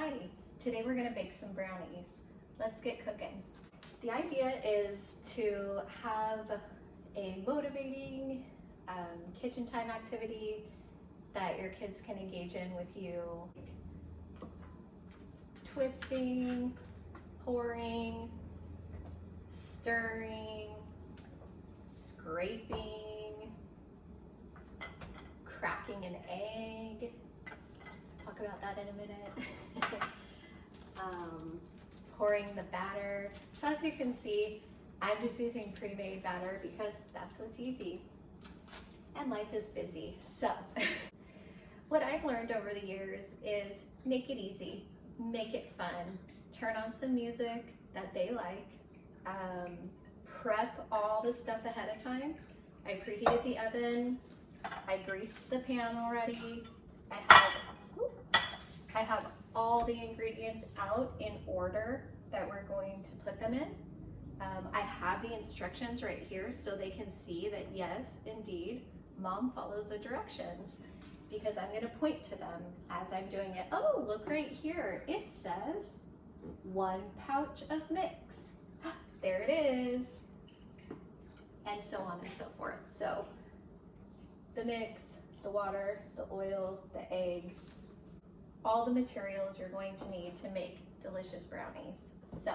Hi, today we're gonna bake some brownies. Let's get cooking. The idea is to have a motivating kitchen time activity that your kids can engage in with you. Twisting, pouring, stirring, scraping, cracking an egg. Talk about that in a minute. Pouring the batter. So as you can see, I'm just using pre-made batter because that's what's easy. And life is busy. So what I've learned over the years is make it easy, make it fun, turn on some music that they like, prep all the stuff ahead of time. I preheated the oven, I greased the pan already, I have all the ingredients out in order that we're going to put them in. I have the instructions right here so they can see that yes, indeed, Mom follows the directions, because I'm going to point to them as I'm doing it. Oh, look right here. It says 1 pouch of mix. There it is. And so on and so forth. So the mix, the water, the oil, the egg, all the materials you're going to need to make delicious brownies. So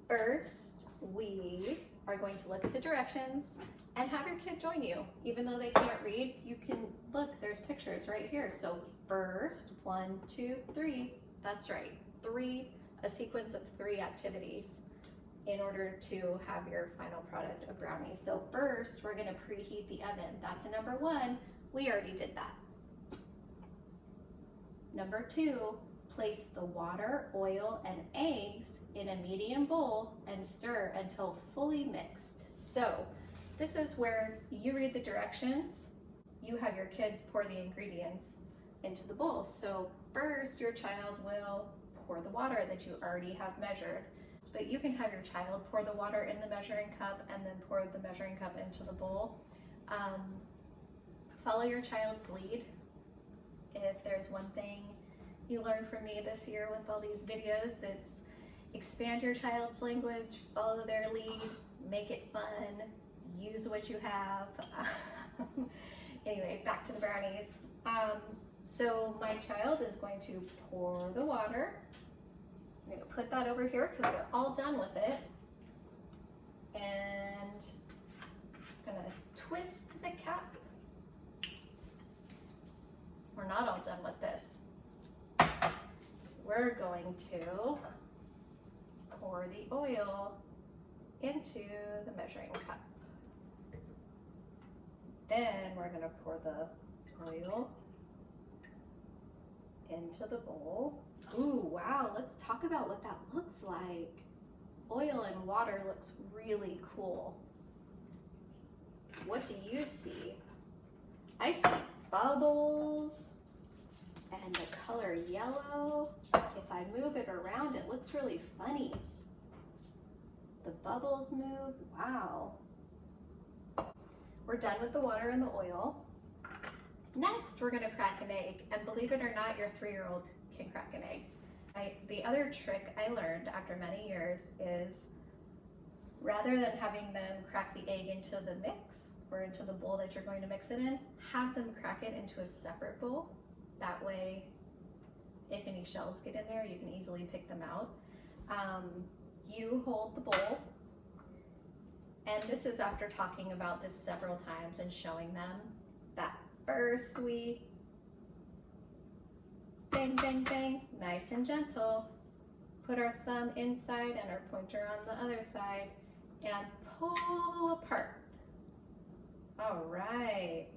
first, we are going to look at the directions and have your kid join you. Even though they can't read, you can look, there's pictures right here. So first, 1, 2, 3, that's right, a sequence of 3 activities in order to have your final product of brownies. So first, we're gonna preheat the oven. That's a number 1, we already did that. Number 2, place the water, oil, and eggs in a medium bowl and stir until fully mixed. So this is where you read the directions, you have your kids pour the ingredients into the bowl. So first, your child will pour the water that you already have measured. But you can have your child pour the water in the measuring cup and then pour the measuring cup into the bowl. Follow your child's lead. If there's one thing you learned from me this year with all these videos, it's expand your child's language, follow their lead, make it fun, use what you have. Anyway, back to the brownies. So my child is going to pour the water. I'm going to put that over here because we're all done with it. And I'm going to twist the cap. We're not all done with this. We're going to pour the oil into the measuring cup. Then we're going to pour the oil into the bowl. Ooh, wow, let's talk about what that looks like. Oil and water looks really cool. What do you see? I see bubbles and the color yellow. If I move it around, it looks really funny. The bubbles move, wow. We're done with the water and the oil. Next, we're gonna crack an egg, and believe it or not, your 3-year-old can crack an egg. The other trick I learned after many years is rather than having them crack the egg into the mix or into the bowl that you're going to mix it in, have them crack it into a separate bowl. That way, if any shells get in there, you can easily pick them out. You hold the bowl, and this is after talking about this several times and showing them that first we bang, bang, bang, nice and gentle. Put our thumb inside and our pointer on the other side and pull apart. All right.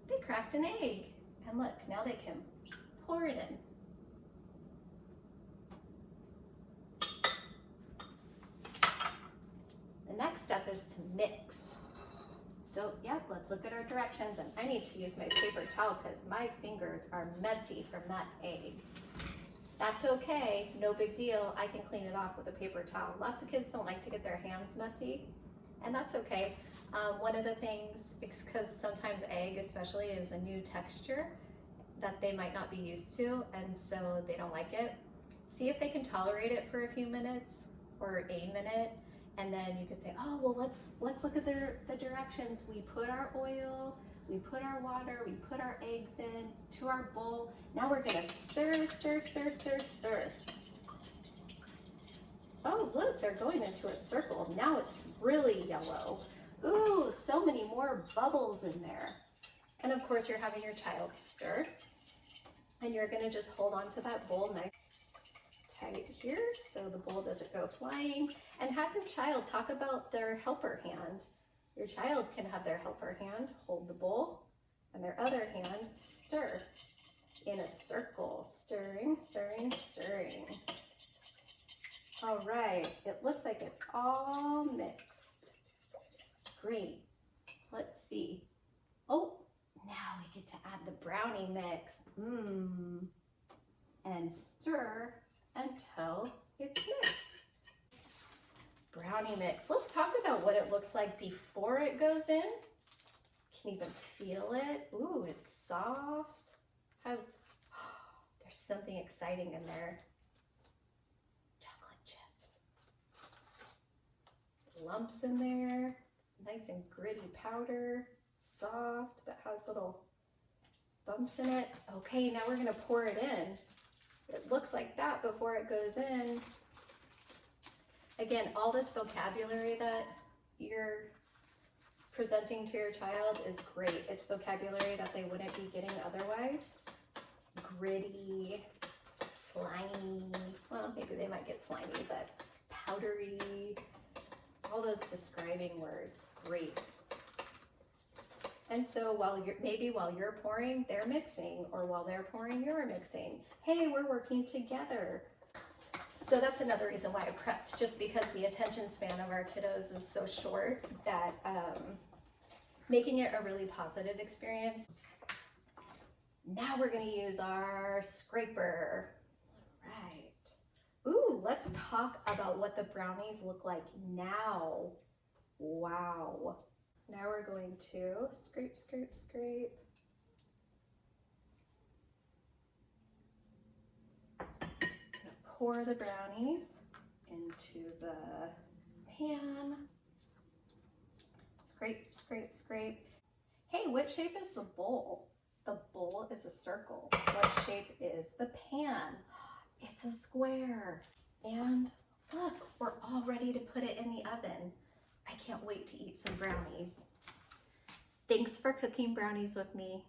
They cracked an egg. And look, now they can pour it in. The next step is to mix. So, yep, let's look at our directions, and I need to use my paper towel because my fingers are messy from that egg. That's okay, no big deal. I can clean it off with a paper towel. Lots of kids don't like to get their hands messy, and that's okay. One of the things, because sometimes egg especially is a new texture that they might not be used to, and so they don't like it. See if they can tolerate it for a few minutes or a minute, and then you could say, oh, well, let's look at the directions. We put our oil, we put our water, we put our eggs in to our bowl. Now we're gonna stir, stir, stir, stir, stir. Oh, look, they're going into a circle. Now it's really yellow. Ooh, so many more bubbles in there. And of course, you're having your child stir. And you're gonna just hold on to that bowl nice tight here so the bowl doesn't go flying. And have your child talk about their helper hand. Your child can have their helper hand hold the bowl and their other hand stir in a circle. Stirring, stirring, stirring. All right, it looks like it's all mixed. Great, let's see. Oh, now we get to add the brownie mix. And stir until it's mixed. Brownie mix. Let's talk about what it looks like before it goes in. Can even feel it. Ooh, it's soft. There's something exciting in there. Chocolate chips. Lumps in there. Nice and gritty powder. Soft, but has little bumps in it. Okay, now we're gonna pour it in. It looks like that before it goes in. Again, all this vocabulary that you're presenting to your child is great. It's vocabulary that they wouldn't be getting otherwise. Gritty, slimy, well, maybe they might get slimy, but powdery, all those describing words, great. And so while you're pouring, they're mixing, or while they're pouring, you're mixing. Hey, we're working together. So that's another reason why I prepped, just because the attention span of our kiddos is so short that making it a really positive experience. Now we're gonna use our scraper. All right. Ooh, let's talk about what the brownies look like now. Wow. Now we're going to scrape, scrape, scrape. Pour the brownies into the pan. Scrape, scrape, scrape. Hey, what shape is the bowl? The bowl is a circle. What shape is the pan? It's a square. And look, we're all ready to put it in the oven. I can't wait to eat some brownies. Thanks for cooking brownies with me.